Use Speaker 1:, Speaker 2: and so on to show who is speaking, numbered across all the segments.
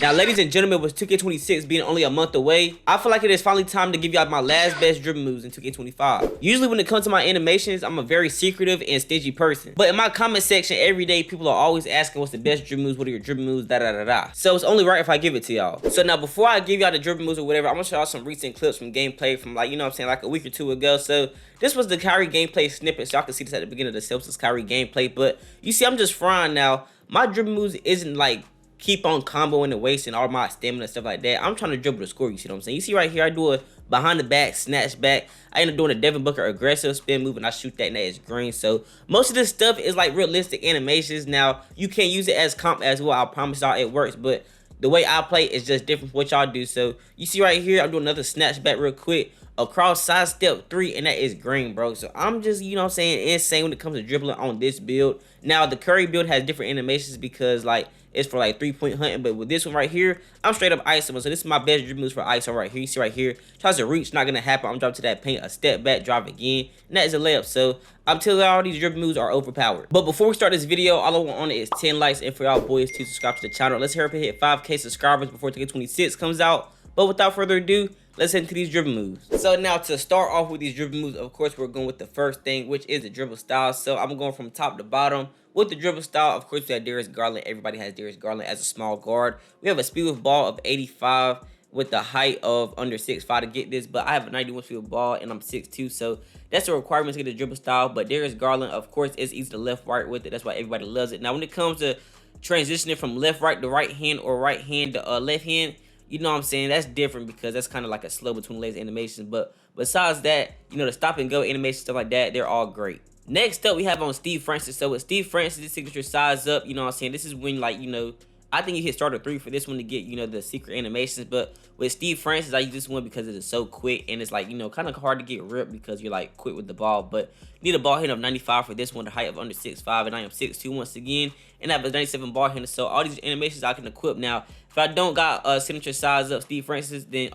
Speaker 1: Now, ladies and gentlemen, with 2K26 being only a month away, I feel like it is finally time to give y'all my last best dribble moves in 2K25. Usually when it comes to my animations, I'm a very secretive and stingy person. But in my comment section every day, people are always asking what's the best dribble moves, what are your dribble moves, da da da da. So it's only right if I give it to y'all. So now before I give y'all the dribble moves or whatever, I'm gonna show y'all some recent clips from gameplay from like, you know what I'm saying, like a week or two ago. So this was the Kyrie gameplay snippet, so y'all can see this at the beginning of the Celtics Kyrie gameplay. But you see, I'm just frying now. My dribble moves isn't like keep on comboing and wasting all my stamina and stuff like that. I'm trying to dribble the score, you see what I'm saying? You see right here, I do a behind the back, snatch back. I end up doing a Devin Booker aggressive spin move and I shoot that and that is green. So most of this stuff is like realistic animations. Now, you can't use it as comp as well. I promise y'all it works, but the way I play is just different from what y'all do. So you see right here, I'm doing another snatch back real quick. Across side step 3 and that is green, bro. So I'm just, you know what I'm saying, insane when it comes to dribbling on this build. Now the Curry build has different animations because like it's for like 3-point hunting, but with this one right here, I'm straight up ISO. So this is my best dribble moves for ISO right here. You see right here, tries to reach, not gonna happen. I'm dropping to that paint, a step back, drive again, and that is a layup. So I'm telling y'all, all these dribble moves are overpowered. But before we start this video, all I want on it is 10 likes, and for y'all boys to subscribe to the channel. Let's hurry up and hit 5K subscribers before 2K26 comes out. But without further ado, let's head into these dribble moves. So now to start off with these dribble moves, of course, we're going with the first thing, which is the dribble style. So I'm going from top to bottom with the dribble style. Of course, we have Darius Garland. Everybody has Darius Garland as a small guard. We have a speed with ball of 85 with the height of under 6'5" to get this, but I have a 91 speed with ball and I'm 6'2", so that's a requirement to get the dribble style. But Darius Garland, of course, is easy to left right with it. That's why everybody loves it. Now, when it comes to transitioning from left right to right hand or right hand to left hand, you know what I'm saying, that's different because that's kind of like a slow between legs animations. But besides that, you know, the stop and go animation, stuff like that, they're all great. Next up, we have on Steve Francis. So with Steve Francis, this signature size up, you know what I'm saying, this is when, like, you know, I think you hit starter 3 for this one to get, you know, the secret animations. But with Steve Francis, I use this one because it is so quick and it's like, you know, kind of hard to get ripped because you're like quick with the ball. But you need a ball handle of 95 for this one, the height of under 6'5", and I am 6'2" once again, and I have a 97 ball handle. So all these animations I can equip. Now, if I don't got a signature size up Steve Francis, then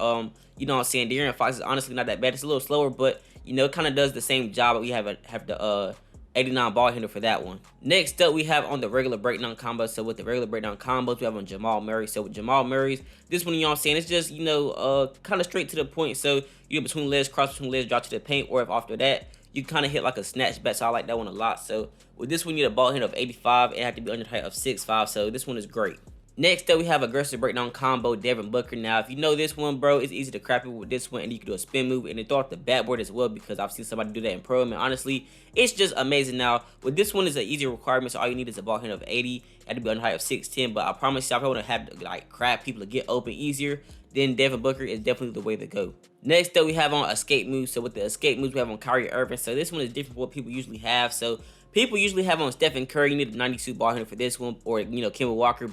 Speaker 1: you know what I'm saying, De'Aaron Fox is honestly not that bad. It's a little slower, but you know, it kind of does the same job. But we have the 89 ball handle for that one. Next up, we have on the regular breakdown combo. So with the regular breakdown combos, we have on Jamal Murray. So with Jamal Murray's, this one, you know what I'm saying, it's just, you know, kind of straight to the point. So you between legs, cross between legs, drop to the paint, or if after that, you kind of hit like a snatch back. So I like that one a lot. So with this one, you need a ball handle of 85. It had to be under the height of 6'5". So this one is great. Next up, we have aggressive breakdown combo, Devin Booker. Now, if you know this one, bro, it's easy to crap it with this one, and you can do a spin move and then throw off the backboard as well, because I've seen somebody do that in pro, and honestly, it's just amazing. Now, with this one, is an easy requirement, so all you need is a ball handle of 80. It had to be on the height of 6'10", but I promise you, I probably want to have to like crap people to get open easier, then Devin Booker is definitely the way to go. Next up, we have on escape moves. So with the escape moves, we have on Kyrie Irving. So this one is different from what people usually have. So people usually have on Stephen Curry. You need a 92 ball handle for this one, or, you know, Kemba Walker,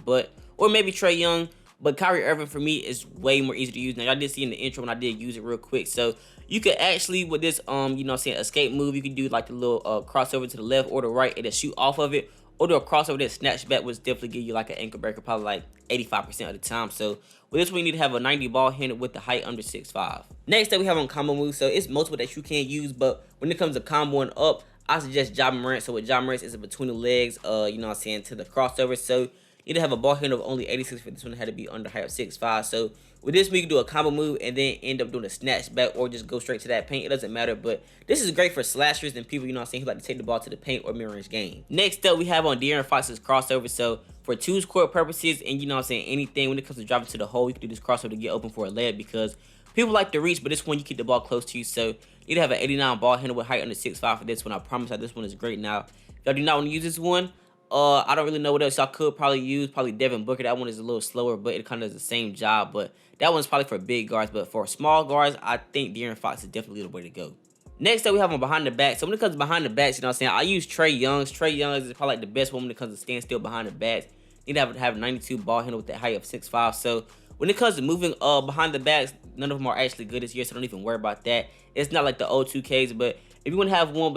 Speaker 1: or maybe Trae Young. But Kyrie Irving for me is way more easy to use. Now, y'all did see in the intro when I did use it real quick. So you could actually, with this, you know what I'm saying, escape move, you can do like the little crossover to the left or the right and then shoot off of it. Or do a crossover that snatch back, which definitely give you like an ankle breaker, probably like 85% of the time. So with this one, you need to have a 90 ball handle with the height under 6'5". Next up, we have on combo moves. So it's multiple that you can use, but when it comes to comboing up, I suggest Ja Morant. So with Ja Morant, it's between the legs, you know what I'm saying, to the crossover. So you need to have a ball handle of only 86 for this one. It had to be under height of 6'5". So with this, we can do a combo move and then end up doing a snatch back or just go straight to that paint. It doesn't matter, but this is great for slashers and people, you know what I'm saying, who like to take the ball to the paint or mid-range game. Next up, we have on De'Aaron Fox's crossover. So for twos court purposes and, you know what I'm saying, anything when it comes to driving to the hole, you can do this crossover to get open for a layup because people like to reach, but this one you keep the ball close to you. So you need to have an 89 ball handle with height under 6'5" for this one. I promise that this one is great. Now, if y'all do not want to use this one, I don't really know what else y'all could probably use. Probably Devin Booker. That one is a little slower, but it kind of does the same job. But that one's probably for big guards. But for small guards, I think De'Aaron Fox is definitely the way to go. Next up, we have on behind the back. So when it comes to behind the backs, you know what I'm saying, I use Trae Young's. Trae Young's is probably like the best one when it comes to stand still behind the backs. You need to have a 92 ball handle with that height of 6'5". So when it comes to moving behind the backs, none of them are actually good this year, so don't even worry about that. It's not like the old 2Ks, but if you want to have one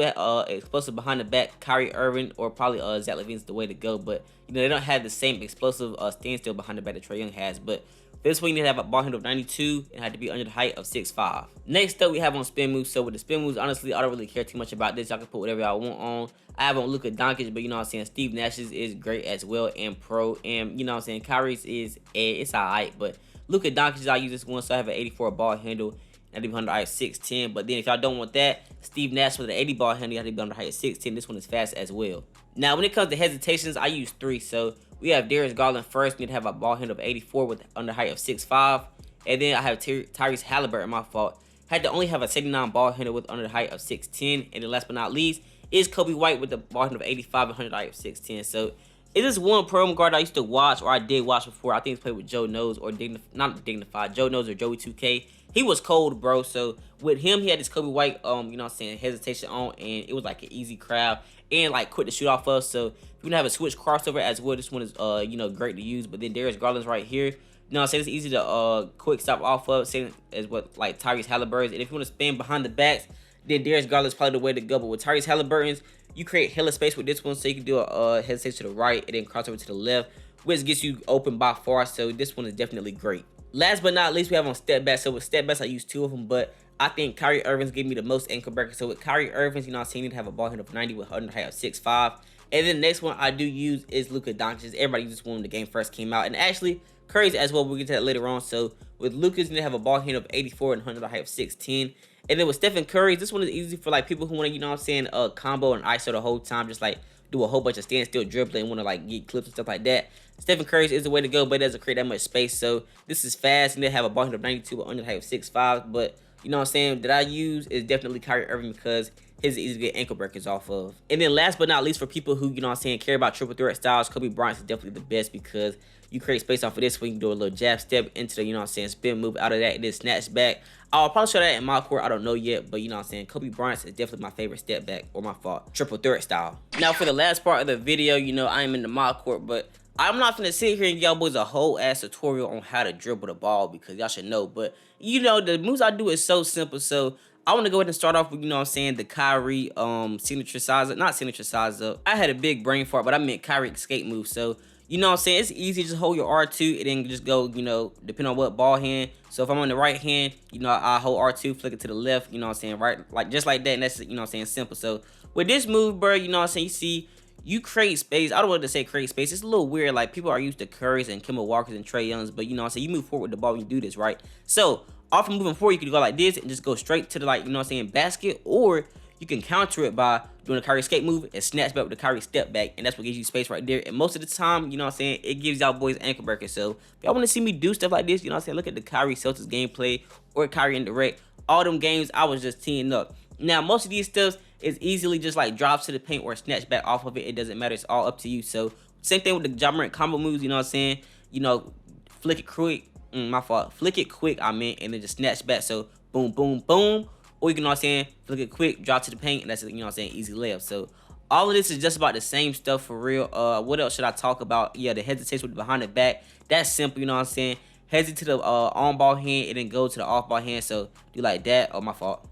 Speaker 1: explosive behind the back, Kyrie Irving or probably Zach LaVine is the way to go. But you know, they don't have the same explosive standstill behind the back that Trae Young has. But For this one, you need to have a ball handle of 92 and had to be under the height of 6'5". Next up, we have on spin moves. So with the spin moves, honestly, I don't really care too much about this. Y'all can put whatever y'all want on. I have on Luka Doncic, but you know what I'm saying, Steve Nash's is great as well and pro. And you know what I'm saying, Kyrie's is, it's alright, but Luka Doncic, I use this one, so I have an 84 ball handle. And to be under height 6'10". But then if y'all don't want that, Steve Nash with an 80 ball handle, you have to be under height 6'10". This one is fast as well. Now, when it comes to hesitations, I use 3. So we have Darius Garland first. We need to have a ball handle of 84 with under height of 6'5". And then I have Tyrese Halliburton, my fault. Had to only have a 79 ball handle with under the height of 6'10". And then last but not least is Kobe White with the ball handle of 85 and under the height of 6'10". So is this one program guard I used to watch, or I did watch before. I think he's played with Joe Knows or not Dignified, Joe Knows or Joey 2K. He was cold, bro. So with him, he had this Kobe White, you know what I'm saying, hesitation on, and it was like an easy crowd and like quick to shoot off of. So if you're gonna have a switch crossover as well, this one is you know, great to use. But then Darius Garland's right here. You know what I'm saying? It's easy to quick stop off of, same as what like Tyrese Halliburton's. And if you want to spin behind the backs, then Darius Garland's probably the way to go. But with Tyrese Halliburton's, you create hella space with this one, so you can do a hesitation to the right and then crossover to the left, which gets you open by far. So this one is definitely great. Last but not least, we have on step back. So with step backs, I use 2 of them, but I think Kyrie Irving's gave me the most ankle breakers. So with Kyrie Irving's, you know what I'm saying, you need to have a ball handle of 90 with under height of 6'5". And then the next one I do use is Luka Doncic. Everybody used this one when the game first came out. And actually, Curry's as well. We'll get to that later on. So with Luka's, you need to have a ball handle of 84 and under the height of 6'10". And then with Stephen Curry, this one is easy for like people who want to, you know what I'm saying, combo and ISO the whole time, just like do a whole bunch of standstill dribbling and want to like get clips and stuff like that. Stephen Curry's is the way to go, but it doesn't create that much space. So this is fast, and they have a ball handle of 92 with under the height of 6'5". But you know what I'm saying, that I use is definitely Kyrie Irving because his is easy to get ankle breakers off of. And then last but not least, for people who, you know what I'm saying, care about triple threat styles, Kobe Bryant is definitely the best because you create space off of this where you can do a little jab step into the, you know what I'm saying, spin move out of that and then snatch back. I'll probably show that in my court. I don't know yet, but you know what I'm saying, Kobe Bryant is definitely my favorite step back, or my fault, triple threat style. Now for the last part of the video, you know, I am in the mock court, but I'm not gonna sit here and give y'all boys a whole ass tutorial on how to dribble the ball because y'all should know. But you know, the moves I do is so simple. So I want to go ahead and start off with, you know what I'm saying, the Kyrie signature size up. Not signature size up. I had a big brain fart, but I meant Kyrie escape move. So you know what I'm saying, it's easy. Just hold your R2 and then just go, you know, depending on what ball hand. So if I'm on the right hand, you know, I hold R2, flick it to the left, you know what I'm saying, right, like just like that. And that's, you know what I'm saying, simple. So with this move, bro, you know what I'm saying, you see, you create space. I don't want to say create space. It's a little weird. Like, people are used to Curry's and Kemba Walker's and Trae Young's, but you know what I'm saying, you move forward with the ball when you do this, right? So off of moving forward, you can go like this and just go straight to the, like, you know what I'm saying, basket, or you can counter it by doing a Kyrie escape move and snatch back with the Kyrie step back, and that's what gives you space right there. And most of the time, you know what I'm saying, it gives y'all boys ankle breakers. So if y'all want to see me do stuff like this, you know what I'm saying, look at the Kyrie Celtics gameplay or Kyrie Indirect. All them games, I was just teeing up. Now, most of these stuff is easily just like drops to the paint or snatch back off of it. It doesn't matter. It's all up to you. So same thing with the Ja Morant combo moves, you know what I'm saying, you know, flick it quick, my fault, flick it quick, I meant, and then just snatch back. So boom, boom, boom. Or you can, you know what I'm saying, flick it quick, drop to the paint, and that's, you know what I'm saying, easy layup. So all of this is just about the same stuff for real. What else should I talk about? Yeah, the hesitation with the behind the back. That's simple, you know what I'm saying. Hesitate to the on ball hand and then go to the off ball hand. So do like that. Oh, my fault.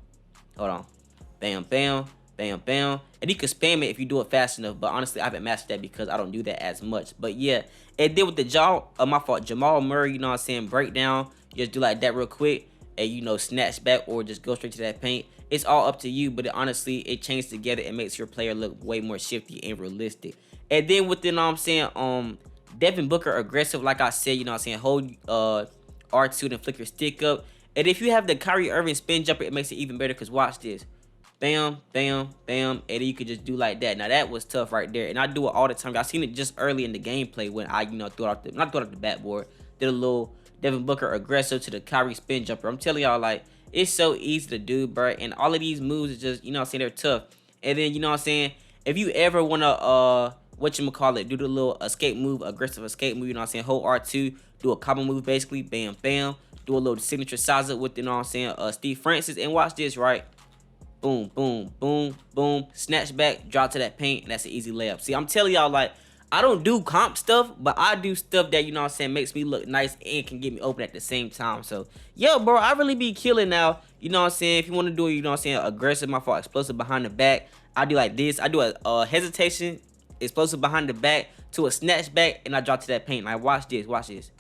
Speaker 1: Hold on. Bam, bam, bam, bam. And you can spam it if you do it fast enough. But honestly, I haven't mastered that because I don't do that as much. But yeah, it did with the my fault, Jamal Murray, you know what I'm saying, breakdown. Just do like that real quick. And, you know, snatch back or just go straight to that paint. It's all up to you, but honestly, it chains together and makes your player look way more shifty and realistic. And then with the, you know what I'm saying, Devin Booker aggressive, like I said, you know what I'm saying, hold R2 and flick your stick up. And if you have the Kyrie Irving spin jumper, it makes it even better because watch this. Bam, bam, bam, and then you could just do like that. Now that was tough right there, and I do it all the time. I've seen it just early in the gameplay when I, you know, threw it off the, not threw it off the backboard, did a little Devin Booker aggressive to the Kyrie spin jumper. I'm telling y'all, like, it's so easy to do, bro. And all of these moves is just, you know what I'm saying, they're tough. And then, you know what I'm saying, if you ever want to, whatchamacallit, do the little escape move, aggressive escape move, you know what I'm saying, hold R2, do a combo move basically, bam, bam, do a little signature size up with, you know what I'm saying, Steve Francis. And watch this, right? Boom, boom, boom, boom, snatch back, drop to that paint, and that's an easy layup. See, I'm telling y'all, like, I don't do comp stuff, but I do stuff that, you know what I'm saying, makes me look nice and can get me open at the same time. So, yo, bro, I really be killing now. You know what I'm saying? If you want to do, you know what I'm saying, aggressive, my fault, explosive behind the back, I do like this. I do a hesitation, explosive behind the back to a snatch back, and I drop to that paint. Like, watch this, watch this.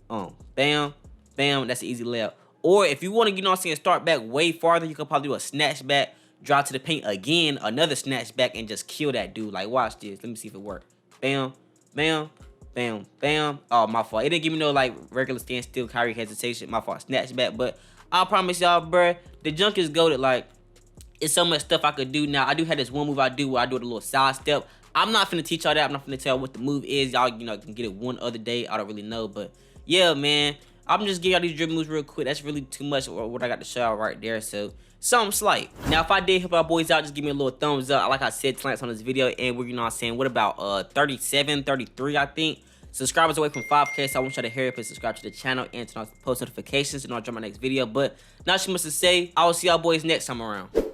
Speaker 1: Bam, bam, that's an easy layup. Or if you want to, you know what I'm saying, start back way farther, you could probably do a snatch back, drop to the paint again, another snatch back, and just kill that dude. Like, watch this. Let me see if it works. Bam, bam, bam, bam. Oh, my fault. It didn't give me no, like, regular standstill, Kyrie hesitation. My fault. Snatch back. But I promise y'all, bruh, the junk is goated. Like, it's so much stuff I could do now. I do have this one move I do where I do a little side step. I'm not finna teach y'all that. I'm not finna tell y'all what the move is. Y'all, you know, can get it one other day. I don't really know. But, yeah, man. I'm just giving y'all these dribble moves real quick. That's really too much what I got to show y'all right there. So, something slight. Now, if I did help our boys out, just give me a little thumbs up. Like I said, 10 likes on this video. And we're, you know what I'm saying, what about 37, 33, I think. Subscribers away from 5K, so I want y'all to hurry up and subscribe to the channel and turn on post notifications and I'll drop my next video. But not too much to say. I will see y'all boys next time around.